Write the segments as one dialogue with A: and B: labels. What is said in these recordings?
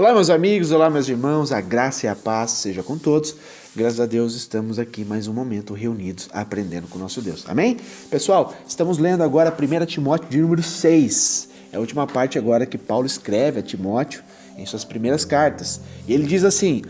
A: Olá, meus amigos, olá, meus irmãos, a graça e a paz seja com todos. Graças a Deus estamos aqui mais um momento reunidos, aprendendo com o nosso Deus. Amém? Pessoal, estamos lendo agora 1 Timóteo de número 6. É a última parte agora que Paulo escreve a Timóteo em suas primeiras cartas. E ele diz assim: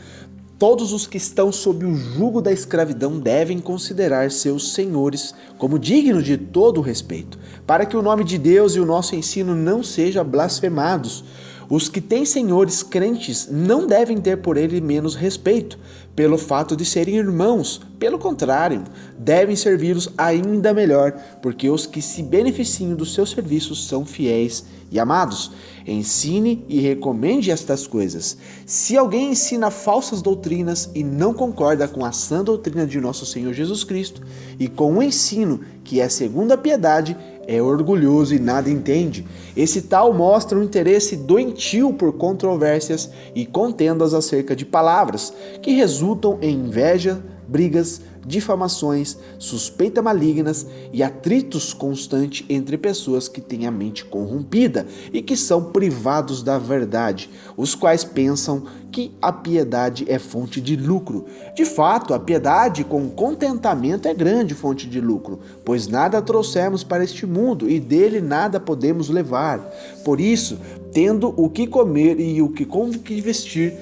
A: todos os que estão sob o jugo da escravidão devem considerar seus senhores como dignos de todo o respeito, para que o nome de Deus e o nosso ensino não sejam blasfemados. Os que têm senhores crentes não devem ter por ele menos respeito, pelo fato de serem irmãos. Pelo contrário, devem servi-los ainda melhor, porque os que se beneficiam dos seus serviços são fiéis e amados. Ensine e recomende estas coisas. Se alguém ensina falsas doutrinas e não concorda com a sã doutrina de nosso Senhor Jesus Cristo e com o ensino que é segundo a piedade, é orgulhoso e nada entende. Esse tal mostra um interesse doentio por controvérsias e contendas acerca de palavras, que resultam em inveja, brigas, difamações, suspeitas malignas e atritos constantes entre pessoas que têm a mente corrompida e que são privados da verdade, os quais pensam que a piedade é fonte de lucro. De fato, a piedade com contentamento é grande fonte de lucro, pois nada trouxemos para este mundo e dele nada podemos levar. Por isso, tendo o que comer e o que vestir,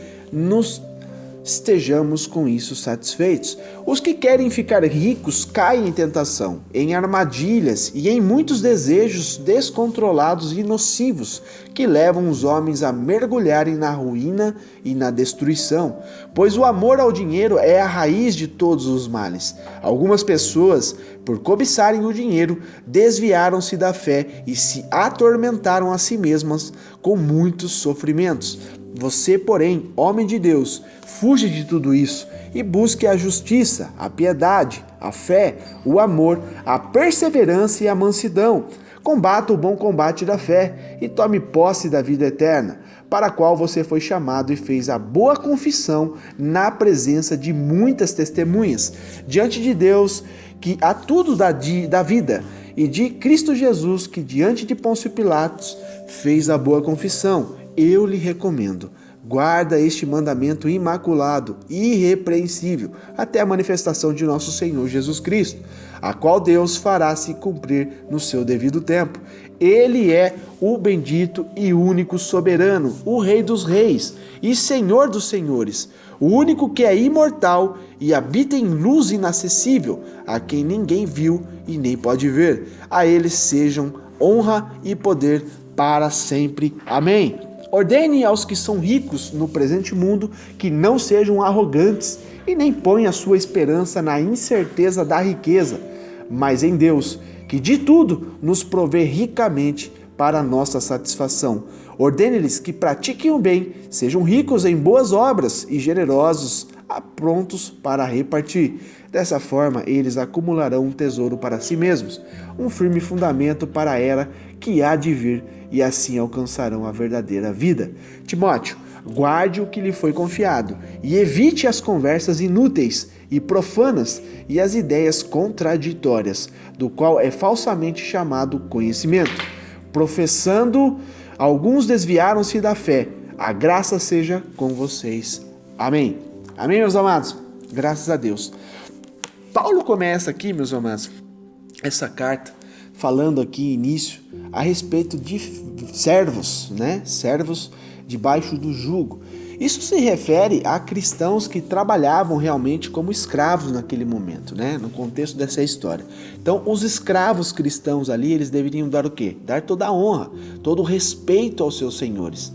A: estejamos com isso satisfeitos. Os que querem ficar ricos caem em tentação, em armadilhas e em muitos desejos descontrolados e nocivos que levam os homens a mergulharem na ruína e na destruição, pois o amor ao dinheiro é a raiz de todos os males. Algumas pessoas, por cobiçarem o dinheiro, desviaram-se da fé e se atormentaram a si mesmas com muitos sofrimentos. Você, porém, homem de Deus, fuja de tudo isso e busque a justiça, a piedade, a fé, o amor, a perseverança e a mansidão. Combata o bom combate da fé e tome posse da vida eterna, para a qual você foi chamado e fez a boa confissão na presença de muitas testemunhas, diante de Deus, que a tudo dá vida, e de Cristo Jesus, que diante de Pôncio Pilatos fez a boa confissão. Eu lhe recomendo, guarda este mandamento imaculado e irrepreensível até a manifestação de nosso Senhor Jesus Cristo, a qual Deus fará se cumprir no seu devido tempo. Ele é o bendito e único soberano, o Rei dos reis e Senhor dos senhores, o único que é imortal e habita em luz inacessível, a quem ninguém viu e nem pode ver. A ele sejam honra e poder para sempre. Amém. Ordene aos que são ricos no presente mundo que não sejam arrogantes e nem ponham a sua esperança na incerteza da riqueza, mas em Deus, que de tudo nos provê ricamente para a nossa satisfação. Ordene-lhes que pratiquem o bem, sejam ricos em boas obras e generosos, prontos para repartir. Dessa forma, eles acumularão um tesouro para si mesmos, um firme fundamento para a era que há de vir, e assim alcançarão a verdadeira vida. Timóteo, guarde o que lhe foi confiado e evite as conversas inúteis e profanas e as ideias contraditórias, do qual é falsamente chamado conhecimento. Professando, alguns desviaram-se da fé. A graça seja com vocês. Amém. Amém, meus amados? Graças a Deus. Paulo começa aqui, meus amados, essa carta falando aqui início a respeito de servos, né? Servos debaixo do jugo. Isso se refere a cristãos que trabalhavam realmente como escravos naquele momento, né? No contexto dessa história. Então, os escravos cristãos ali, eles deveriam dar o quê? Dar toda a honra, todo o respeito aos seus senhores.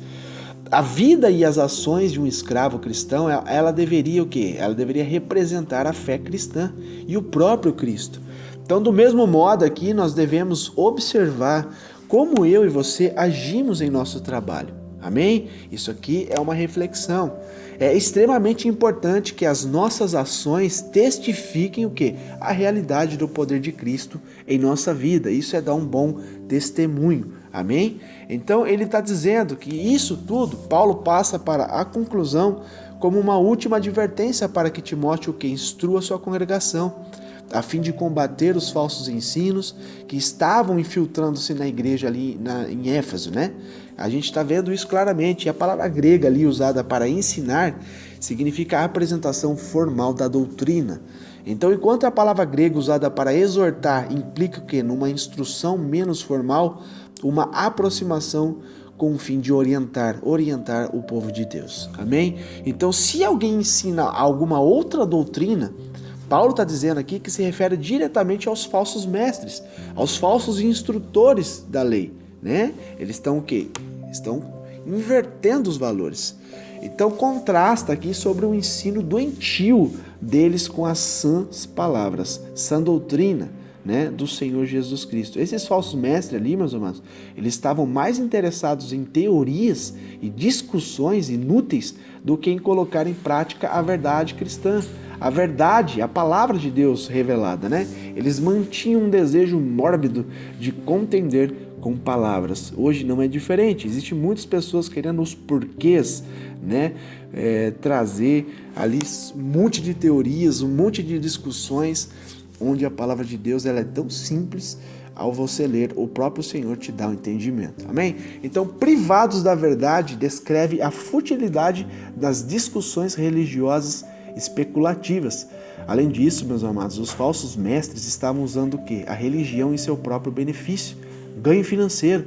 A: A vida e as ações de um escravo cristão, ela deveria o quê? Ela deveria representar a fé cristã e o próprio Cristo. Então, do mesmo modo aqui, nós devemos observar como eu e você agimos em nosso trabalho. Amém? Isso aqui é uma reflexão. É extremamente importante que as nossas ações testifiquem o quê? A realidade do poder de Cristo em nossa vida. Isso é dar um bom testemunho. Amém? Então, ele está dizendo que isso tudo, Paulo passa para a conclusão como uma última advertência para que Timóteo que instrua sua congregação. a fim de combater os falsos ensinos que estavam infiltrando-se na igreja ali em Éfeso, né? A gente está vendo isso claramente. E a palavra grega ali usada para ensinar significa a apresentação formal da doutrina. Então, enquanto a palavra grega usada para exortar implica o quê? Numa instrução menos formal, uma aproximação com o fim de orientar o povo de Deus. Amém? Então, se alguém ensina alguma outra doutrina, Paulo está dizendo aqui que se refere diretamente aos falsos mestres, aos falsos instrutores da lei, né? Eles estão o quê? Estão invertendo os valores. Então contrasta aqui sobre o ensino doentio deles com as sãs palavras, sã doutrina, né, do Senhor Jesus Cristo. Esses falsos mestres ali, meus amados, eles estavam mais interessados em teorias e discussões inúteis do que em colocar em prática a verdade cristã. A verdade, a palavra de Deus revelada, né? Eles mantinham um desejo mórbido de contender com palavras. Hoje não é diferente. Existem muitas pessoas querendo os porquês, né? Trazer ali um monte de teorias, um monte de discussões, onde a palavra de Deus ela é tão simples. Ao você ler, o próprio Senhor te dá o entendimento. Amém? Então, privados da verdade descreve a futilidade das discussões religiosas especulativas. Além disso, meus amados, os falsos mestres estavam usando o quê? A religião em seu próprio benefício, ganho financeiro.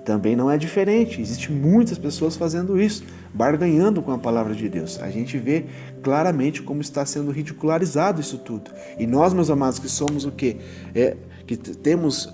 A: Também não é diferente, existem muitas pessoas fazendo isso, barganhando com a palavra de Deus. A gente vê claramente como está sendo ridicularizado isso tudo. E nós, meus amados, que somos o quê? Que temos,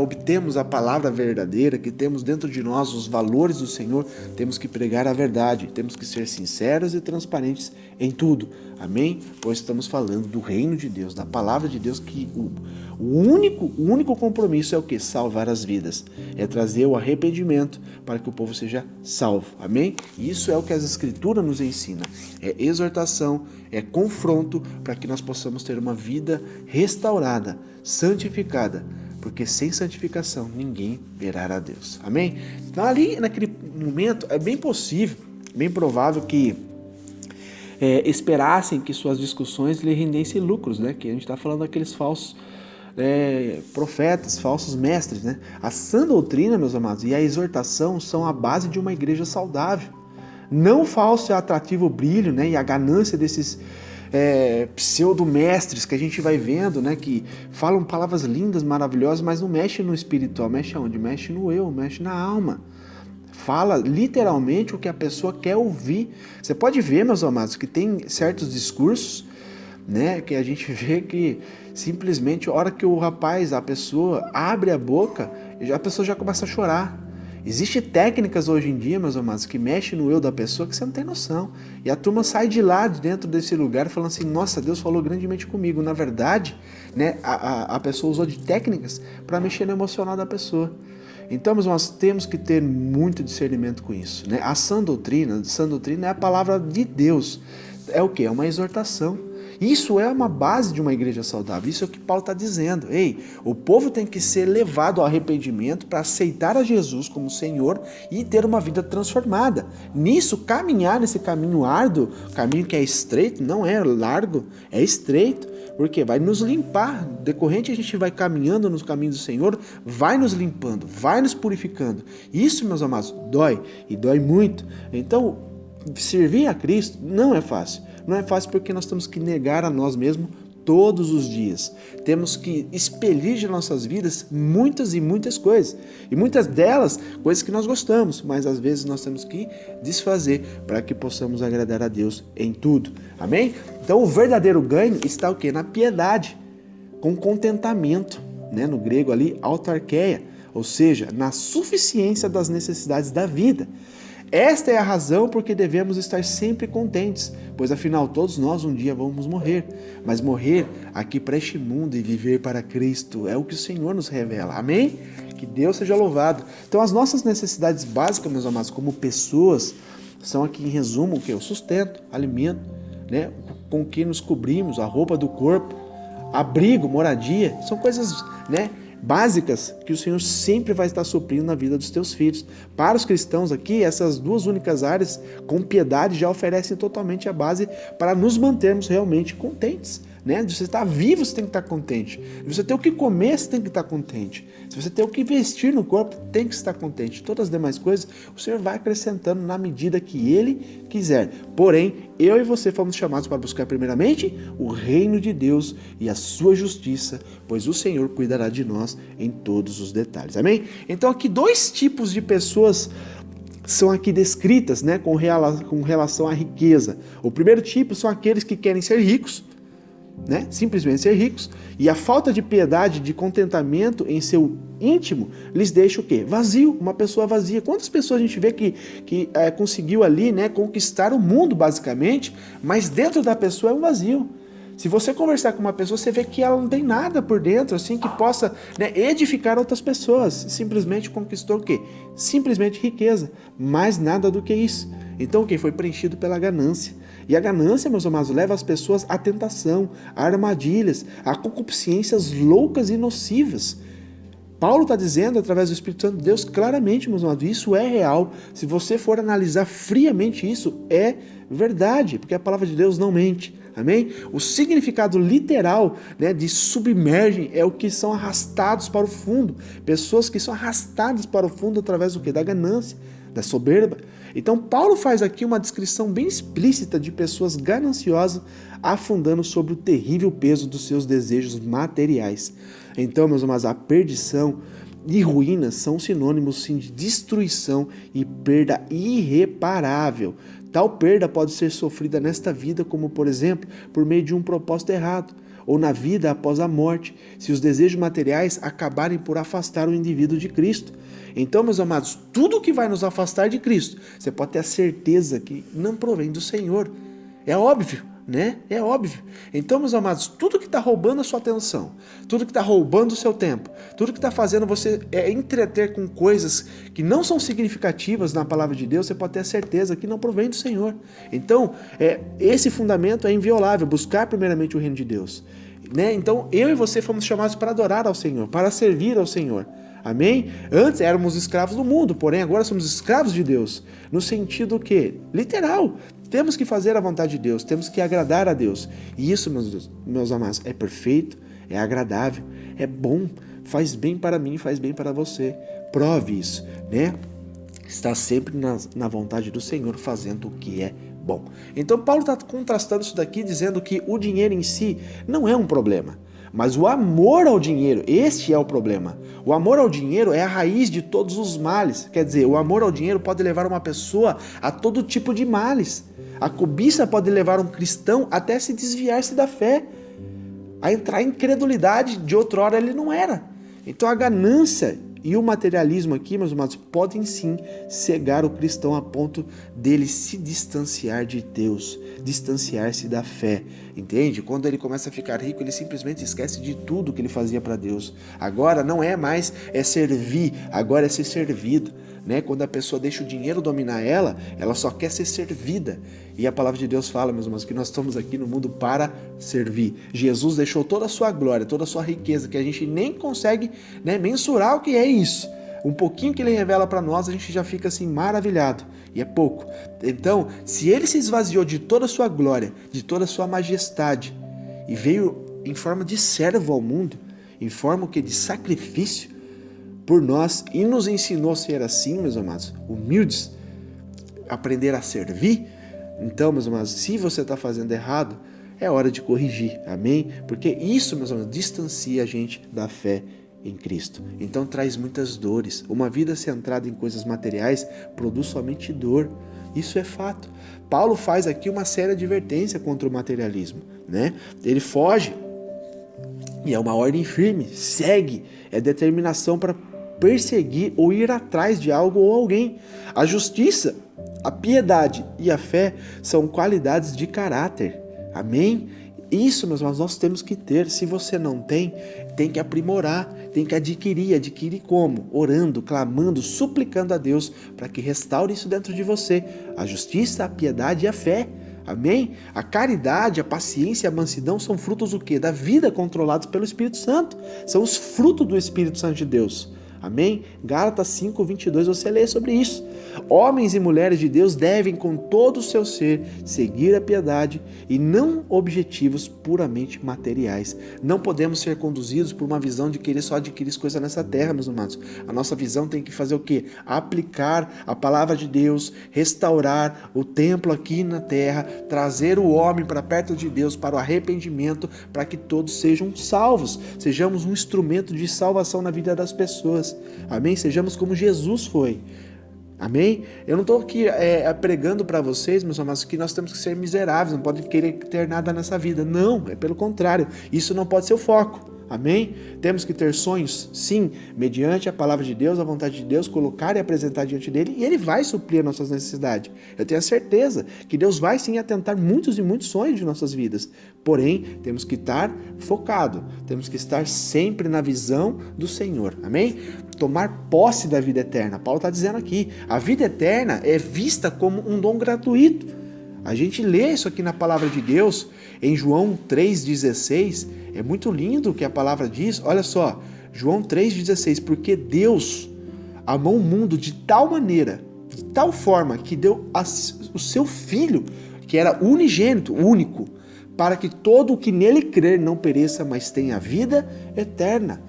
A: obtemos a palavra verdadeira, que temos dentro de nós os valores do Senhor, temos que pregar a verdade, temos que ser sinceros e transparentes em tudo. Amém? Pois estamos falando do reino de Deus, da palavra de Deus, que o único compromisso é o quê? Salvar as vidas. É trazer o arrependimento para que o povo seja salvo. Amém? Isso é o que as Escrituras nos ensinam. É exortação, é confronto para que nós possamos ter uma vida restaurada, santificada. Porque sem santificação ninguém verá a Deus. Amém? Então ali naquele momento é bem possível, bem provável que esperassem que suas discussões lhe rendessem lucros, né? Que a gente está falando daqueles falsos profetas, falsos mestres, né? A sã doutrina, meus amados, e a exortação são a base de uma igreja saudável. Não o falso e atrativo brilho, né? E a ganância desses pseudo-mestres que a gente vai vendo, né? Que falam palavras lindas, maravilhosas, mas não mexe no espiritual. Mexe aonde? Mexe no eu, mexe na alma. Fala literalmente o que a pessoa quer ouvir. Você pode ver, meus amados, que tem certos discursos, né, que a gente vê que simplesmente a hora que a pessoa abre a boca, a pessoa já começa a chorar. Existem técnicas hoje em dia, meus amados, que mexem no eu da pessoa que você não tem noção. E a turma sai de lá, de dentro desse lugar, falando assim, nossa, Deus falou grandemente comigo. Na verdade, né, a pessoa usou de técnicas para mexer no emocional da pessoa. Então, nós temos que ter muito discernimento com isso, né? A sã doutrina é a palavra de Deus. É o quê? É uma exortação. Isso é uma base de uma igreja saudável. Isso é o que Paulo está dizendo. Ei, o povo tem que ser levado ao arrependimento para aceitar a Jesus como Senhor e ter uma vida transformada. Nisso, caminhar nesse caminho árduo, caminho que é estreito, não é largo, é estreito. Porque vai nos limpar, decorrente a gente vai caminhando nos caminhos do Senhor, vai nos limpando, vai nos purificando. Isso, meus amados, dói, e dói muito. Então, servir a Cristo não é fácil. Não é fácil porque nós temos que negar a nós mesmos todos os dias. Temos que expelir de nossas vidas muitas e muitas coisas. E muitas delas, coisas que nós gostamos, mas às vezes nós temos que desfazer para que possamos agradar a Deus em tudo. Amém? Então o verdadeiro ganho está o quê? Na piedade, com contentamento, né? No grego ali, autarkeia, ou seja, na suficiência das necessidades da vida. Esta é a razão porque devemos estar sempre contentes, pois afinal todos nós um dia vamos morrer, mas morrer aqui para este mundo e viver para Cristo é o que o Senhor nos revela, amém? Que Deus seja louvado. Então as nossas necessidades básicas, meus amados, como pessoas, são aqui em resumo o que? O sustento, alimento, né? Com que nos cobrimos, a roupa do corpo, abrigo, moradia, são coisas, né, básicas que o Senhor sempre vai estar suprindo na vida dos teus filhos. Para os cristãos aqui, essas duas únicas áreas, com piedade, já oferecem totalmente a base para nos mantermos realmente contentes, né? De você estar vivo, você tem que estar contente. De você ter o que comer, você tem que estar contente. Se você ter o que vestir no corpo, tem que estar contente. Todas as demais coisas, o Senhor vai acrescentando na medida que Ele quiser. Porém, eu e você fomos chamados para buscar primeiramente o reino de Deus e a sua justiça, pois o Senhor cuidará de nós em todos os detalhes. Amém? Então aqui 2 tipos de pessoas são aqui descritas, né, com relação à riqueza. O primeiro tipo são aqueles que querem ser ricos, né, simplesmente ser ricos, e a falta de piedade, de contentamento em seu íntimo, lhes deixa o quê? Vazio, uma pessoa vazia. Quantas pessoas a gente vê que conseguiu ali, né, conquistar o mundo basicamente, mas dentro da pessoa é um vazio. Se você conversar com uma pessoa, você vê que ela não tem nada por dentro, assim, que possa, né, edificar outras pessoas. Simplesmente conquistou o quê? Simplesmente riqueza, mais nada do que isso. Então o que? Foi preenchido pela ganância. E a ganância, meus amados, leva as pessoas à tentação, a armadilhas, a concupiscências loucas e nocivas. Paulo está dizendo, através do Espírito Santo de Deus, claramente, meus amados, isso é real. Se você for analisar friamente isso, é verdade, porque a palavra de Deus não mente. Amém? O significado literal, né, de submergem é o que são arrastados para o fundo. Pessoas que são arrastadas para o fundo através do quê? Da ganância, da soberba. Então Paulo faz aqui uma descrição bem explícita de pessoas gananciosas afundando sobre o terrível peso dos seus desejos materiais. Então, meus amados, a perdição e ruína são sinônimos sim, de destruição e perda irreparável. Tal perda pode ser sofrida nesta vida, como por exemplo, por meio de um propósito errado, ou na vida após a morte, se os desejos materiais acabarem por afastar o indivíduo de Cristo. Então, meus amados, tudo que vai nos afastar de Cristo, você pode ter a certeza que não provém do Senhor. É óbvio, né? É óbvio. Então, meus amados, tudo que está roubando a sua atenção, tudo que está roubando o seu tempo, tudo que está fazendo você entreter com coisas que não são significativas na palavra de Deus, você pode ter a certeza que não provém do Senhor. Então, esse fundamento é inviolável, buscar primeiramente o reino de Deus. Né? Então, eu e você fomos chamados para adorar ao Senhor, para servir ao Senhor. Amém? Antes éramos escravos do mundo, porém agora somos escravos de Deus. No sentido que, literal, temos que fazer a vontade de Deus, temos que agradar a Deus. E isso, meus amados, é perfeito, é agradável, é bom, faz bem para mim, faz bem para você. Prove isso, né? Está sempre na vontade do Senhor, fazendo o que é bom. Então Paulo está contrastando isso daqui, dizendo que o dinheiro em si não é um problema. Mas o amor ao dinheiro, este é o problema. O amor ao dinheiro é a raiz de todos os males. Quer dizer, o amor ao dinheiro pode levar uma pessoa a todo tipo de males. A cobiça pode levar um cristão até se desviar-se da fé, a entrar em incredulidade de outrora ele não era. Então a ganância e o materialismo aqui, meus amados, podem sim cegar o cristão a ponto dele se distanciar de Deus, distanciar-se da fé, entende? Quando ele começa a ficar rico, ele simplesmente esquece de tudo que ele fazia para Deus. Agora não é mais servir, agora é ser servido. Né? Quando a pessoa deixa o dinheiro dominar ela só quer ser servida. E a palavra de Deus fala, meus irmãos, que nós estamos aqui no mundo para servir. Jesus deixou toda a sua glória, toda a sua riqueza, que a gente nem consegue, né, mensurar o que é isso. Um pouquinho que ele revela para nós, a gente já fica assim maravilhado. E é pouco. Então, se ele se esvaziou de toda a sua glória, de toda a sua majestade, e veio em forma de servo ao mundo, em forma de sacrifício, por nós, e nos ensinou a ser assim, meus amados, humildes, aprender a servir. Então, meus amados, se você está fazendo errado, é hora de corrigir, amém? Porque isso, meus amados, distancia a gente da fé em Cristo. Então traz muitas dores. Uma vida centrada em coisas materiais produz somente dor. Isso é fato. Paulo faz aqui uma séria advertência contra o materialismo, né? Ele foge, e é uma ordem firme, segue, é determinação para perseguir ou ir atrás de algo ou alguém. A justiça, a piedade e a fé são qualidades de caráter. Amém? Isso, meus irmãos, nós temos que ter. Se você não tem, tem que aprimorar, tem que adquirir. Adquirir como? Orando, clamando, suplicando a Deus para que restaure isso dentro de você. A justiça, a piedade e a fé. Amém? A caridade, a paciência e a mansidão são frutos do quê? Da vida controlados pelo Espírito Santo. São os frutos do Espírito Santo de Deus. Amém? Gálatas 5:22, você lê sobre isso. Homens e mulheres de Deus devem com todo o seu ser seguir a piedade e não objetivos puramente materiais. Não podemos ser conduzidos por uma visão de querer só adquirir coisas nessa terra, meus amados. A nossa visão tem que fazer o quê? Aplicar a palavra de Deus, restaurar o templo aqui na terra, trazer o homem para perto de Deus, para o arrependimento, para que todos sejam salvos. Sejamos um instrumento de salvação na vida das pessoas. Amém? Sejamos como Jesus foi. Amém? Eu não estou aqui pregando para vocês, meus amados, que nós temos que ser miseráveis, não pode querer ter nada nessa vida. Não, é pelo contrário. Isso não pode ser o foco. Amém? Temos que ter sonhos, sim, mediante a palavra de Deus, a vontade de Deus, colocar e apresentar diante dele, e ele vai suprir as nossas necessidades. Eu tenho a certeza que Deus vai sim atentar muitos e muitos sonhos de nossas vidas. Porém, temos que estar focado, temos que estar sempre na visão do Senhor. Amém? Tomar posse da vida eterna. Paulo está dizendo aqui, a vida eterna é vista como um dom gratuito. A gente lê isso aqui na palavra de Deus, em João 3,16, é muito lindo o que a palavra diz. Olha só, João 3,16, porque Deus amou o mundo de tal maneira, de tal forma, que deu o seu Filho, que era unigênito, único, para que todo o que nele crer não pereça, mas tenha vida eterna.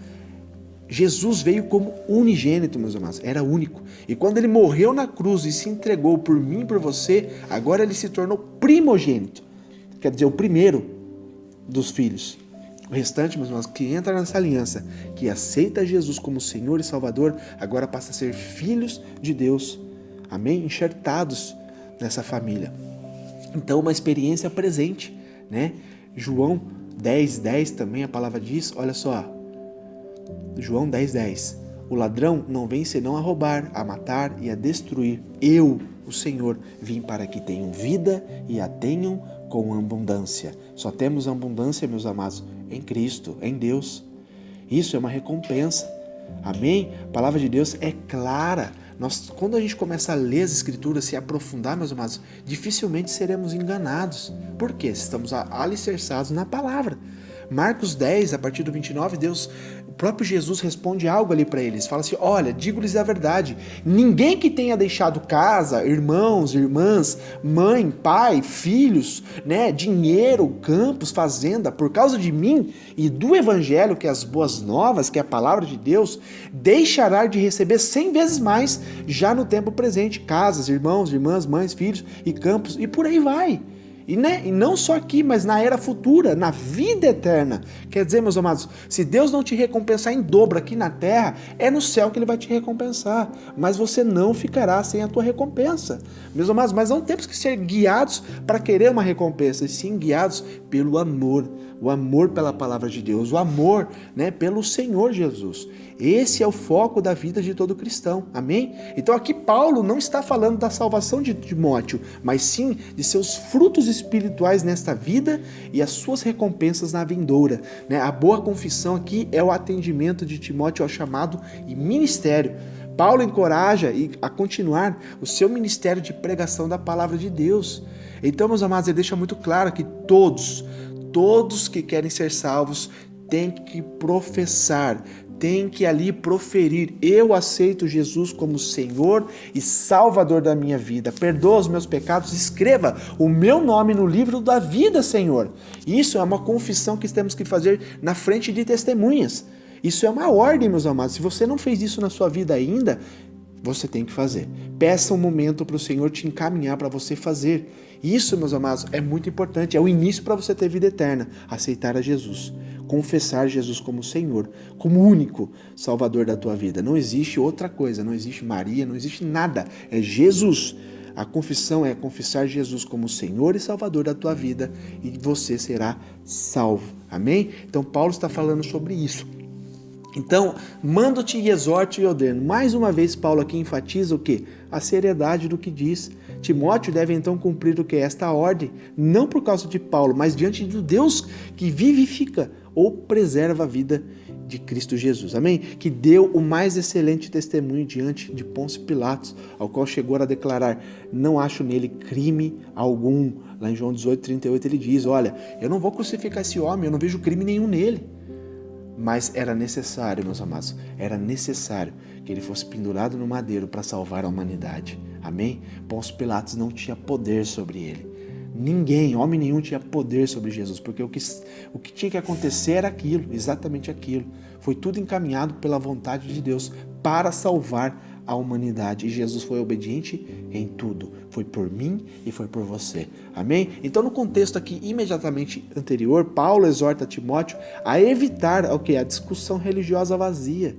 A: Jesus veio como unigênito, meus amados, era único. E quando ele morreu na cruz e se entregou por mim e por você, agora ele se tornou primogênito. Quer dizer, o primeiro dos filhos. O restante, meus irmãos, que entra nessa aliança, que aceita Jesus como Senhor e Salvador, agora passa a ser filhos de Deus. Amém? Enxertados nessa família. Então, uma experiência presente, né? João 10:10 também a palavra diz, olha só. João 10:10. O ladrão não vem senão a roubar, a matar e a destruir. Eu, o Senhor, vim para que tenham vida e a tenham com abundância. Só temos abundância, meus amados, em Cristo, em Deus. Isso é uma recompensa. Amém? A palavra de Deus é clara. Quando a gente começa a ler as Escrituras, se aprofundar, meus amados, dificilmente seremos enganados. Por quê? Estamos alicerçados na palavra. Marcos 10, a partir do 29, o próprio Jesus responde algo ali para eles. Fala assim, olha, digo-lhes a verdade, ninguém que tenha deixado casa, irmãos, irmãs, mãe, pai, filhos, né, dinheiro, campos, fazenda, por causa de mim e do evangelho, que é as boas novas, que é a palavra de Deus, deixará de receber 100 vezes mais já no tempo presente, casas, irmãos, irmãs, mães, filhos e campos, e por aí vai. E não só aqui, mas na era futura, na vida eterna. Quer dizer, meus amados, se Deus não te recompensar em dobro aqui na terra, é no céu que Ele vai te recompensar. Mas você não ficará sem a tua recompensa. Meus amados, mas não temos que ser guiados para querer uma recompensa, e sim guiados pelo amor. O amor pela palavra de Deus, o amor, né, pelo Senhor Jesus. Esse é o foco da vida de todo cristão, amém? Então aqui Paulo não está falando da salvação de Timóteo, mas sim de seus frutos espirituais nesta vida e as suas recompensas na vindoura, né? A boa confissão aqui é o atendimento de Timóteo ao chamado e ministério. Paulo encoraja a continuar o seu ministério de pregação da palavra de Deus. Então, meus amados, ele deixa muito claro que todos que querem ser salvos têm que professar, têm que ali proferir: eu aceito Jesus como Senhor e Salvador da minha vida, perdoa os meus pecados, escreva o meu nome no livro da vida, Senhor. Isso é uma confissão que temos que fazer na frente de testemunhas. Isso é uma ordem, meus amados. Se você não fez isso na sua vida ainda, você tem que fazer. Peça um momento para o Senhor te encaminhar para você fazer. Isso, meus amados, é muito importante. É o início para você ter vida eterna. Aceitar a Jesus. Confessar Jesus como Senhor, como único Salvador da tua vida. Não existe outra coisa. Não existe Maria, não existe nada. É Jesus. A confissão é confessar Jesus como Senhor e Salvador da tua vida e você será salvo. Amém? Então, Paulo está falando sobre isso. Então, mando-te e exorto e ordeno. Mais uma vez, Paulo aqui enfatiza o quê? A seriedade do que diz. Timóteo deve então cumprir o que? Esta ordem, não por causa de Paulo, mas diante do Deus que vivifica ou preserva a vida de Cristo Jesus. Amém? Que deu o mais excelente testemunho diante de Pôncio Pilatos, ao qual chegou a declarar: não acho nele crime algum. Lá em João 18:38 ele diz: olha, eu não vou crucificar esse homem, eu não vejo crime nenhum nele. Mas era necessário, meus amados, era necessário que ele fosse pendurado no madeiro para salvar a humanidade. Amém? Pôncio Pilatos não tinha poder sobre ele. Ninguém, homem nenhum, tinha poder sobre Jesus, porque o que tinha que acontecer era aquilo, exatamente aquilo. Foi tudo encaminhado pela vontade de Deus para salvar a humanidade. E Jesus foi obediente em tudo. Foi por mim e foi por você. Amém? Então, no contexto aqui imediatamente anterior, Paulo exorta Timóteo a evitar a discussão religiosa vazia,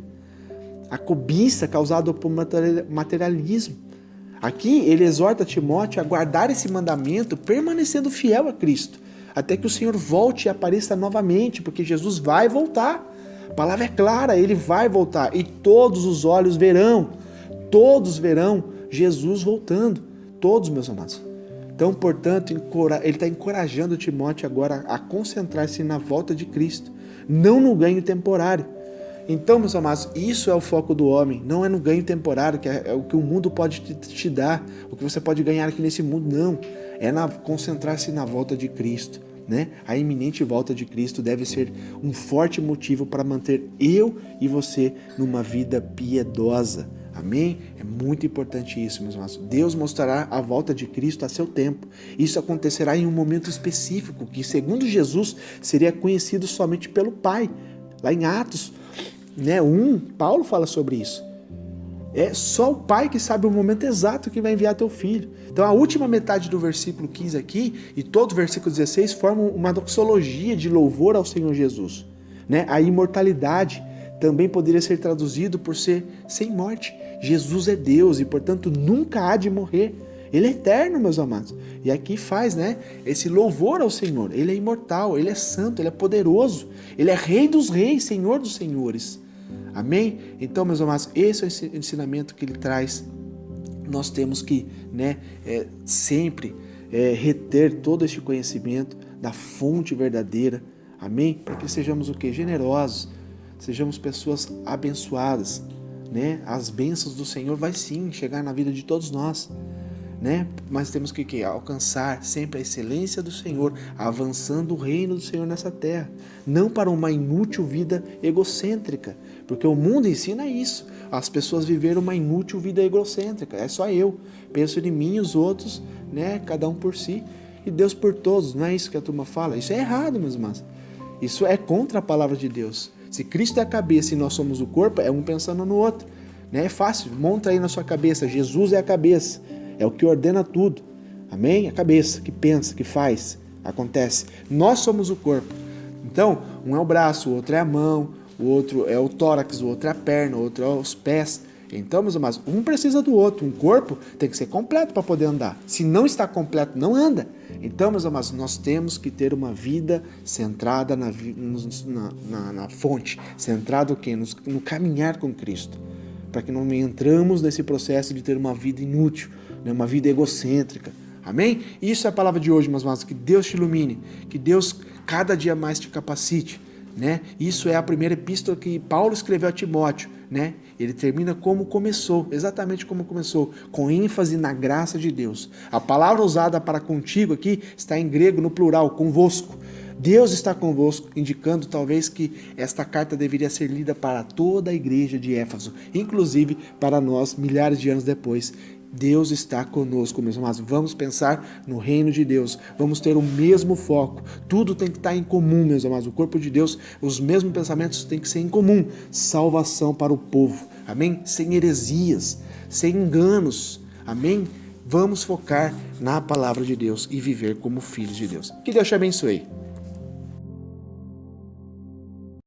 A: a cobiça causada por materialismo. Aqui ele exorta Timóteo a guardar esse mandamento permanecendo fiel a Cristo, até que o Senhor volte e apareça novamente, porque Jesus vai voltar. A palavra é clara, ele vai voltar e todos os olhos verão Jesus voltando, todos, meus amados. Então, portanto, ele está encorajando Timóteo agora a concentrar-se na volta de Cristo, não no ganho temporário. Então, meus amados, isso é o foco do homem, não é no ganho temporário, que é o que o mundo pode te dar, o que você pode ganhar aqui nesse mundo, não. É concentrar-se na volta de Cristo, né? A iminente volta de Cristo deve ser um forte motivo para manter eu e você numa vida piedosa. Amém? É muito importante isso, meus irmãos. Deus mostrará a volta de Cristo a seu tempo. Isso acontecerá em um momento específico, que segundo Jesus seria conhecido somente pelo Pai. Lá em Atos, né, 1, Paulo fala sobre isso. É só o Pai que sabe o momento exato que vai enviar teu filho. Então a última metade do versículo 15 aqui e todo o versículo 16 formam uma doxologia de louvor ao Senhor Jesus. Né? A imortalidade também poderia ser traduzido por ser sem morte. Jesus é Deus e, portanto, nunca há de morrer. Ele é eterno, meus amados. E aqui faz, né, esse louvor ao Senhor. Ele é imortal, ele é santo, ele é poderoso. Ele é Rei dos reis, Senhor dos senhores. Amém? Então, meus amados, esse é o ensinamento que ele traz. Nós temos que, né, sempre reter todo este conhecimento da fonte verdadeira. Amém? Para que sejamos o quê? Generosos. Sejamos pessoas abençoadas, né? As bênçãos do Senhor vai sim chegar na vida de todos nós, né? Mas temos que alcançar sempre a excelência do Senhor, avançando o reino do Senhor nessa terra, não para uma inútil vida egocêntrica, porque o mundo ensina isso, as pessoas viveram uma inútil vida egocêntrica, é só eu, penso em mim e os outros, né? Cada um por si, e Deus por todos, não é isso que a turma fala? Isso é errado, meus irmãos, isso é contra a palavra de Deus. Se Cristo é a cabeça e nós somos o corpo, é um pensando no outro. Né? É fácil, monta aí na sua cabeça, Jesus é a cabeça, é o que ordena tudo. Amém? A cabeça que pensa, que faz, acontece. Nós somos o corpo. Então, um é o braço, o outro é a mão, o outro é o tórax, o outro é a perna, o outro é os pés. Então, meus amados, um precisa do outro. Um corpo tem que ser completo para poder andar. Se não está completo, não anda. Então, meus amados, nós temos que ter uma vida centrada na fonte, centrada o quê? No caminhar com Cristo, para que não entramos nesse processo de ter uma vida inútil, né? Uma vida egocêntrica. Amém? Isso é a palavra de hoje, meus amados. Que Deus te ilumine, que Deus cada dia mais te capacite. Né? Isso é a primeira epístola que Paulo escreveu a Timóteo, né? Ele termina como começou, exatamente como começou, com ênfase na graça de Deus. A palavra usada para contigo aqui está em grego no plural, convosco. Deus está convosco, indicando talvez que esta carta deveria ser lida para toda a igreja de Éfeso, inclusive para nós, milhares de anos depois. Deus está conosco, meus amados. Vamos pensar no reino de Deus. Vamos ter o mesmo foco. Tudo tem que estar em comum, meus amados. O corpo de Deus, os mesmos pensamentos têm que ser em comum. Salvação para o povo. Amém? Sem heresias, sem enganos. Amém? Vamos focar na palavra de Deus e viver como filhos de Deus. Que Deus te abençoe.